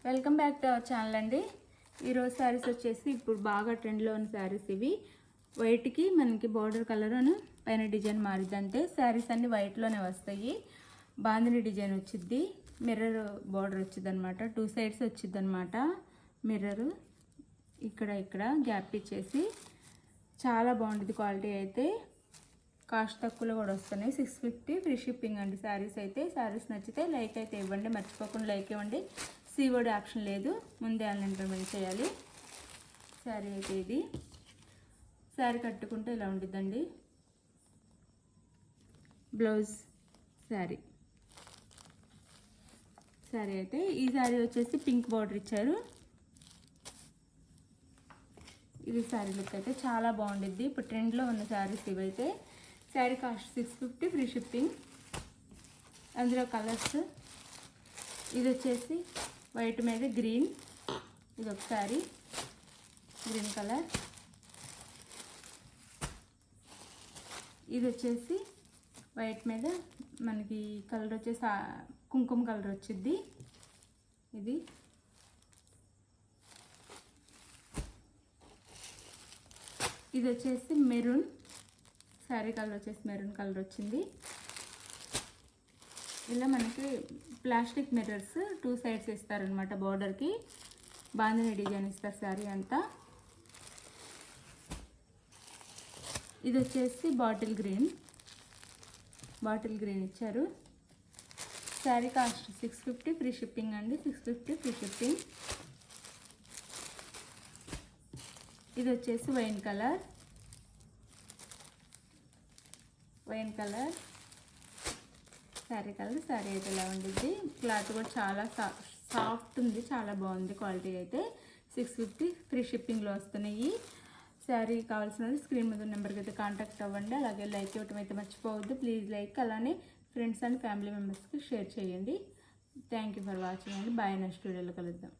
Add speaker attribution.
Speaker 1: Welcome back to our channel అండి. ఈరోజు శారీస్ వచ్చేసి ఇప్పుడు బాగా ట్రెండ్లో ఉన్న శారీస్ ఇవి. వైట్కి మనకి బార్డర్ కలర్ అని పైన డిజైన్ మారిద్ది, అంటే శారీస్ అన్ని వైట్లోనే వస్తాయి. బాందిని డిజైన్ వచ్చిద్ది, మిర్రర్ బార్డర్ వచ్చింది అనమాట. 2 సైడ్స్ వచ్చింది అనమాట మిర్రర్. ఇక్కడ గ్యాప్ ఇచ్చేసి చాలా బాగుంటుంది. క్వాలిటీ అయితే కాస్ట్ తక్కువలో కూడా వస్తున్నాయి. 650 ఫ్రీ షిప్పింగ్ అండి శారీస్ అయితే. శారీస్ నచ్చితే లైక్ అయితే ఇవ్వండి, మర్చిపోకుండా లైక్ ఇవ్వండి. సీవర్డ్ ఆప్షన్ లేదు, ముందే ఆన్లైన్ పేమెంట్ చేయాలి. శారీ అయితే ఇది. శారీ కట్టుకుంటే ఇలా ఉండిద్దండి. బ్లౌజ్ శారీ అయితే ఈ శారీ వచ్చేసి పింక్ బార్డర్ ఇచ్చారు. ఇది శారీ లుక్ అయితే చాలా బాగుండిద్ది. ఇప్పుడు ట్రెండ్లో ఉన్న శారీస్ ఇవైతే. Sari cost 650 free shipping. అందులో కలర్స్, ఇది వచ్చేసి వైట్ మీద గ్రీన్, ఇది ఒక శారీ గ్రీన్ కలర్. ఇది వచ్చేసి వైట్ మీద మనకి కలర్ వచ్చేసి కుంకుమ కలర్ వచ్చింది. ఇది వచ్చేసి మెరూన్, శారీ కలర్ వచ్చేసి మెరూన్ కలర్ వచ్చింది. ఇలా మనకి ప్లాస్టిక్ మిర్రర్స్ 2 సైడ్స్ ఇస్తారనమాట. బార్డర్కి బాందిని డిజైన్ ఇస్తారు శారీ అంతా. ఇది వచ్చేసి బాటిల్ గ్రీన్ ఇచ్చారు. శారీ కాస్ట్ 650 ఫ్రీ షిప్పింగ్ అండి. 650 ఫ్రీ షిప్పింగ్. ఇది వచ్చేసి wine colour sari colour. Sari అయితే ఇలా ఉండిద్ది. క్లాత్ కూడా చాలా సాఫ్ట్ ఉంది, చాలా బాగుంది. క్వాలిటీ అయితే 650 ఫ్రీ షిప్పింగ్లో వస్తున్నాయి. శారీ కావాల్సినది స్క్రీన్ మీద నెంబర్కి అయితే కాంటాక్ట్ అవ్వండి. అలాగే లైక్ ఇవ్వటం అయితే మర్చిపోవద్దు. ప్లీజ్ లైక్, అలానే ఫ్రెండ్స్ అండ్ ఫ్యామిలీ మెంబర్స్కి షేర్ చేయండి. థ్యాంక్ యూ ఫర్ వాచింగ్ అండి. బాయ్. నెక్స్ట్ వీడియోలో కలుద్దాం.